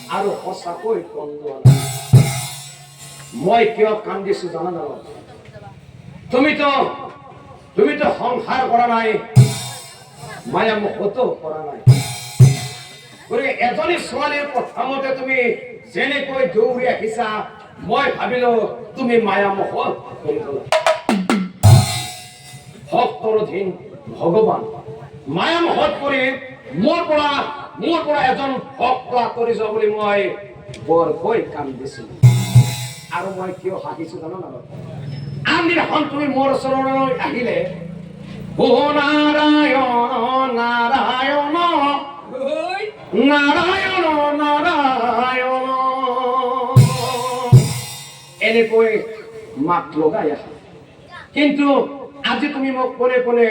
আৰু সঁচাকৈ কন্দোৱা মই কিয় কান্দিছো জানা না তুমিতো সংসাৰ কৰা নাই মায়া মোহতো কৰা নাই গতিকে এজনী ছোৱালীৰ প্ৰথমতে তুমি যেনেকৈ দৌৰি আহিছা মই ভাবিলো তুমি মায়া মোহ কৰিবলৈ ভক্তৰ অধীন ভগৱান মায়া মোহত পৰি মোৰ পৰা এজন ভক্ত আঁতৰি যোৱা বুলি মই বৰকৈ কান্দিছিলো আৰু মই কিয় হাঁহিছো জানো না আনদিনাখন তুমি মোৰ ওচৰলৈ আহিলে ও নাৰায়ণ নাৰায়ণ নাৰায়ণ নাৰায়ণ এনেকৈ মাত লগাই আহা কিন্তু আজি তুমি মোক পোনে পোনে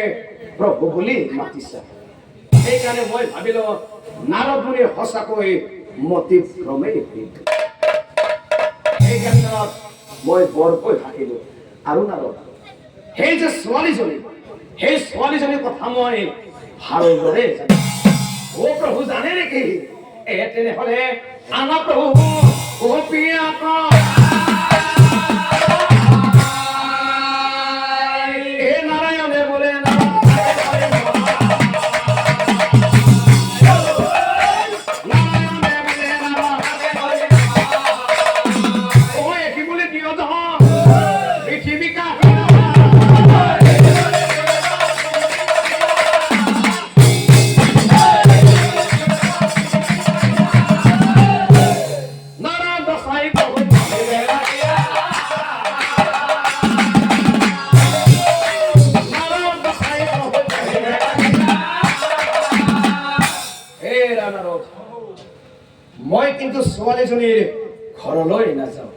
প্ৰভু বুলি মাতিছা সেইকাৰণে মই ভাবিলো নাৰদ মুনি সঁচাকৈ মতি ভ্ৰমে সেই ক্ষেত্ৰত মই বৰকৈ হাঁহিলো আৰু নাৰদ সেই যে ছোৱালীজনীৰ কথা মই ভালদৰে জানো ও প্ৰভু জানে নেকি তেনেহলে আনা প্ৰভু ও প্ৰিয়া মই কিন্তু ছোৱালীজনীৰ ঘৰলৈ নাযাওঁ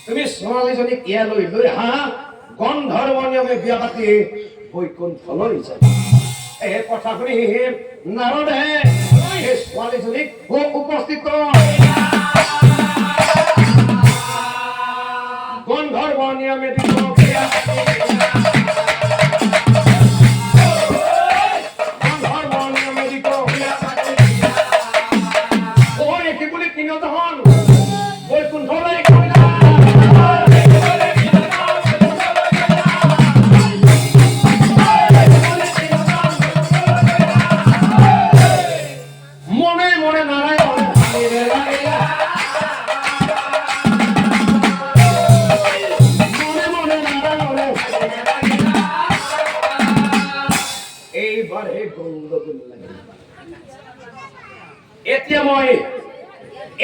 তুমি ছোৱালীজনীক ইয়ালৈ লৈ আহা গন্ধৰ্ব নিয়মে বিয়া পাতি বৈকুণ্ঠলৈ যাবা এই কথা শুনি নাৰদে সেই ছোৱালীজনীক উপস্থিত গন্ধৰ্ব নিয়মে বিয়া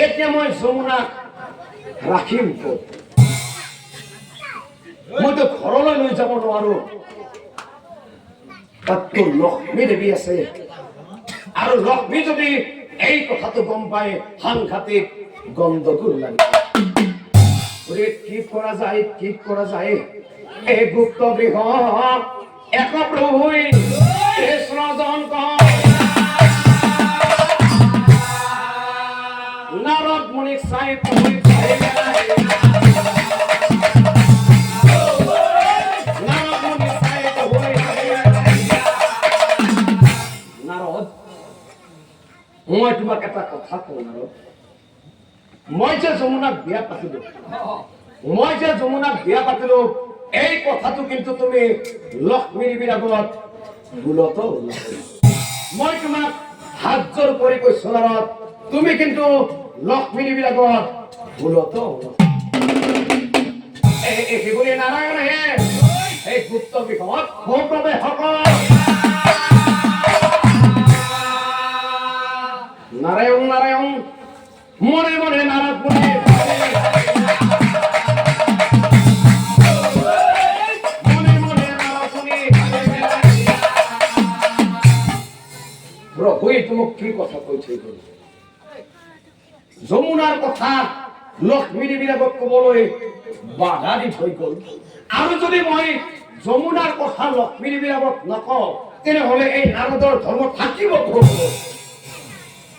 এতিয়া মই যমুনাক ৰাখিম মইতো ঘৰলৈ লৈ যাব নোৱাৰো তাততো লক্ষ্মী দেৱী আছে আৰু লক্ষ্মী যদি এই কথাটো গম পায় সাংঘাতিক গণ্ডগোল লাগে কি কৰা যায় এই গুপ্ত গৃহ এক প্ৰভুই কৃষ্ণজন নারদ মুনি চাই নারদ মই তোমাক এটা কথা কওঁ নারদ মই যে যমুনাক বিয়া পাতিলো এই কথাটো কিন্তু তুমি লক্ষ্মীৰ বিৰাগত ভুলত মই তোমাক হাত জোৰ কৰি কৈছো নাৰদ তুমি কিন্তু লক্ষ্মীৰ বিৰাগত ভুলত এই নাৰায়ণে এই গুপ্ত গৃহত প্ৰৱেশ নাৰায়ণ নাৰায়ণ মনে মনে নাৰদ মুনি প্ৰভুই তোমাক কি কথা কৈছে যমুনাৰ কথা লক্ষ্মী দেৱীৰ আগত ক'বলৈ বাধা দি থৈ গ'ল আৰু যদি মই যমুনাৰ কথা লক্ষ্মী দেৱীৰ আগত নকওঁ তেনেহ'লে এই নাৰদৰ ধৰ্ম থাকিব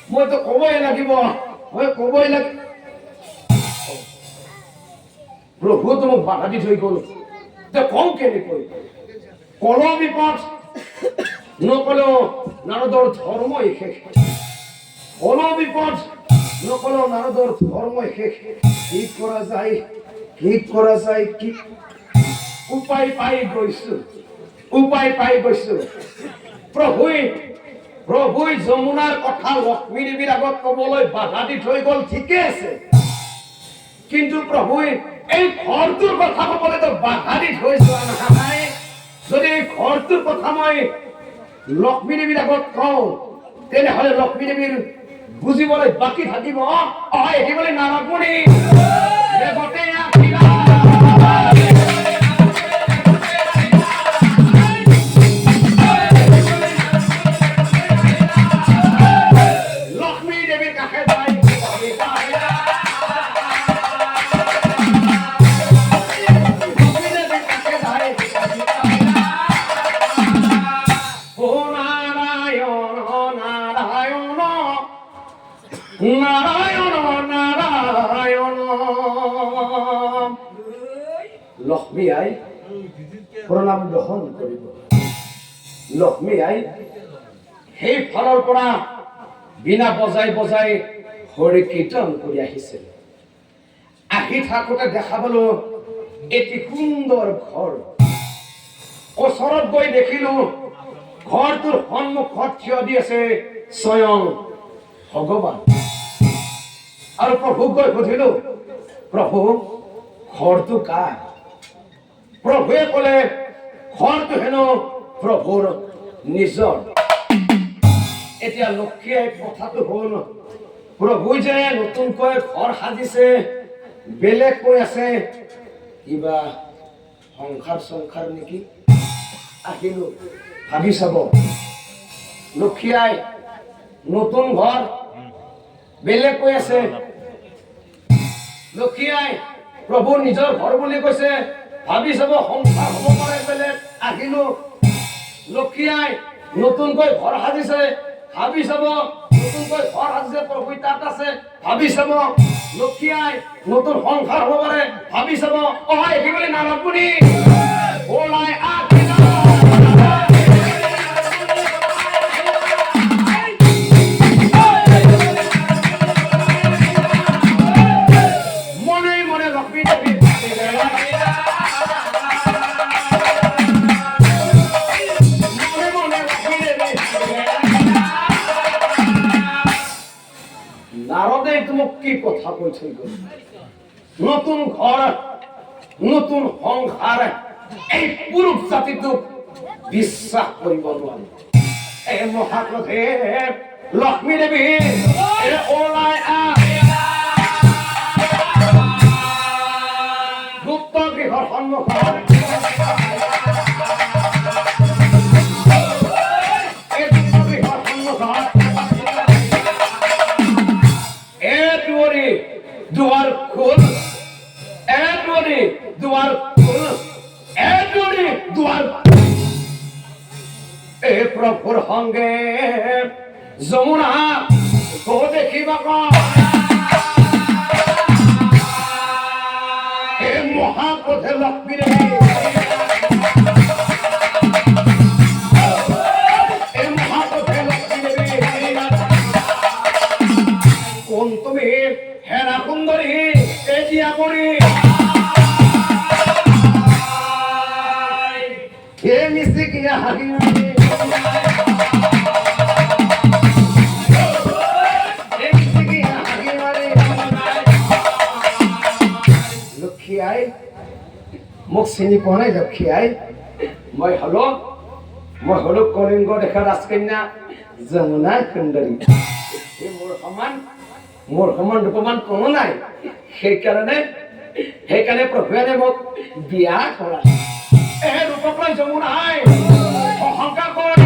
মইতো ক'বই লাগিব প্ৰভুতো মোক বাধা দি থৈ গ'ল কওঁ কেনেকৈ কল বিপদ নকলেও নাৰদৰ ধৰ্মই শেষ কল বিপদ নকল নাৰদৰ ধৰ্ম শেষ কি কৰা যায় কি উপায় পাই গৈছো প্ৰভুই যমুনাৰ কথা লক্ষ্মী দেৱীৰ আগত কবলৈ বাধা দি থৈ গল ঠিকে আছে কিন্তু প্ৰভুই এই ঘৰটোৰ কথা কবলৈতো বাধা দি থৈ যোৱা নাই যদি এই ঘৰটোৰ কথা মই লক্ষ্মী দেৱীৰ আগত কওঁ তেনেহলে লক্ষ্মী দেৱীৰ বুজিবলৈ বাকী থাকিব একেবাৰে নাৰাপুনি লক্ষ্মী আই প্ৰণাম গ্ৰহণ কৰিব লক্ষ্মী আই সেই ফালৰ পৰা বিনা বজাই হৰি কীৰ্তন কৰি আহিছিল আহি থাকোঁতে দেখা পালো এটি সুন্দৰ ঘৰ ওচৰত গৈ দেখিলো ঘৰটোৰ সন্মুখত থিয় দি আছে স্বয়ং ভগৱান আৰু প্ৰভুক গৈ সুধিলো প্ৰভু ঘৰটো কাৰ প্ৰভুৱে ক'লে ঘৰটো হেনো প্ৰভুৰ নিজৰ এতিয়া লক্ষ্মীয়ে কথাটো হ'ল প্ৰভুই যে নতুনকৈ ঘৰ সাজিছে বেলেগ কৈ আছে কিবা সংসাৰ নেকি আহিলো ভাবি চাব লক্ষ্মীয়ে নতুন ঘৰ বেলেগ কৈ আছে লক্ষ্মীয়ে প্ৰভুৰ নিজৰ ঘৰ বুলি কৈছে ভাবি চাব সংসাৰ হ'ব পাৰে বেলেগ আহিলো লক্ষ্মীয়ে নতুনকৈ ঘৰ সাজিছে ভাবি চাব নতুনকৈ ঘৰ সাজিছে প্ৰভু তাত আছে ভাবি চাব লক্ষ্মীয়ে নতুন সংসাৰ হ'ব পাৰে ভাবি চাব একেবাৰে নাৰাপুনি ওলাই নাৰদে তোমাক কি কথা কৈ থৈ গল নতুন ঘৰ নতুন সংসাৰ এই পুৰুষ জাতিটোক বিশ্বাস কৰিব নোৱাৰে এই মহাক্ৰোধে লক্ষ্মী দেৱী ওলাই গুপ্ত গৃহৰ সন্মুখত দুয়ার খোল দুয়ার এ প্রভুর সঙ্গে যমুনা তো দেখিবা এ মহাক্রোধে লক্ষ্মী দেবী কোন তুমি হেরা সুন্দরী এজিয়া করি কে মিস্ত্রি কি হাগি লক্ষ্মী আই মোক চিনি পোৱা নাই লক্ষ্মী আই মই হলো কলিংগ দেখা ৰাজকন্যা যমুনা সুন্দৰী মোৰ সমান ৰূপৱান কোনো নাই সেইকাৰণে প্ৰভুৱে মোক বিয়া কৰা ৰূপক লৈ যমুনাই অহংকাৰ কৰি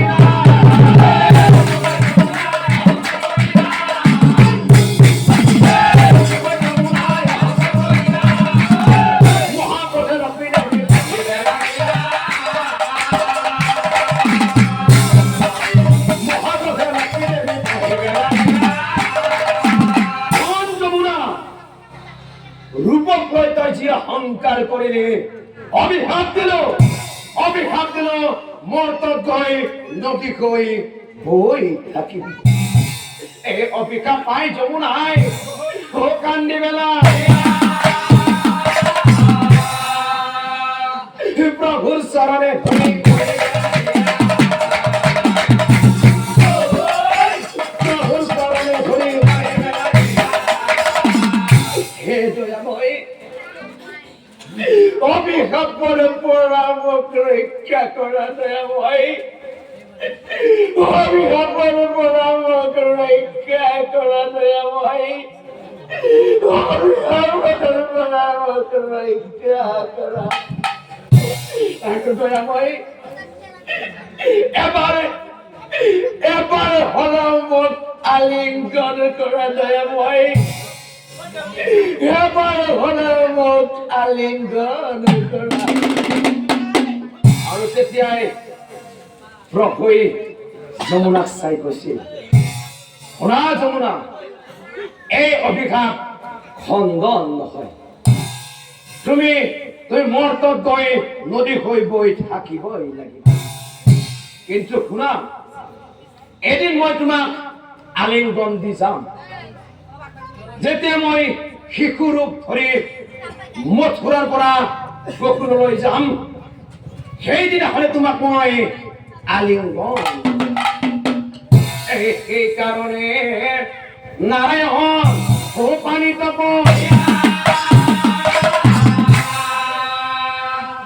ৰূপক লৈ তই যি অহংকাৰ কৰিলি অভিশাপ দিলো মোৰ তত গৈ নদী গৈ বৈ থাকিবি এই অপিকা পাই যমুনায় ও কান্দি বেলা প্রভুর চরণে ধরি প্রভুর চরণে ধরি হে দয়াময় অভিশাপ করে পরামক রক্ষা করা দয়াময় অভিশাপ করে পরামক রক্ষা করা দয়াময় অভিশাপ করে পরামক রক্ষা করা দয়াময় এবার হলামত আলিঙ্গন করা দয়াময় এবার হলামত আলিঙ্গন করা আৰু তেতিয়াই প্ৰভুই যমুনাক চাই কৈছিল শুনা যমুনা এই অভিশাপ খণ্ডন নহয় তুমি মোৰ তত গৈ নদী হৈ বৈ থাকিবই লাগিব কিন্তু শুনা এদিন মই তোমাক আলিঙ্গন দি যাম যেতিয়া মই শিশু ৰূপ ধৰি মথুৰাৰ পৰা গোকুললৈ যাম সেইদিনাখনে তোমাক মই আলিঙ্গন এই কাৰণে নাৰায়ণ ও পানী তপ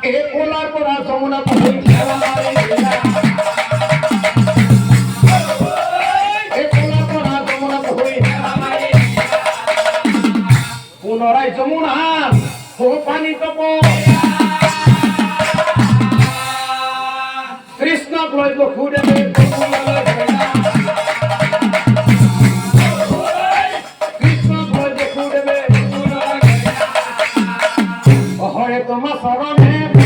এই কোলাৰ পৰা যমুনা পহৰি খেলা মাৰি দিলা এই কোলাৰ পৰা যমুনা পহৰি খেলা মাৰি পুনৰাই যমুনা ও পানী তপ কৃষ্ণক লৈ বসুদেৱে গোকুললৈ গ'লা কৃষ্ণক লৈ বসুদেৱে গোকুললৈ গ'লা অহৰে তোমাৰ চৰণে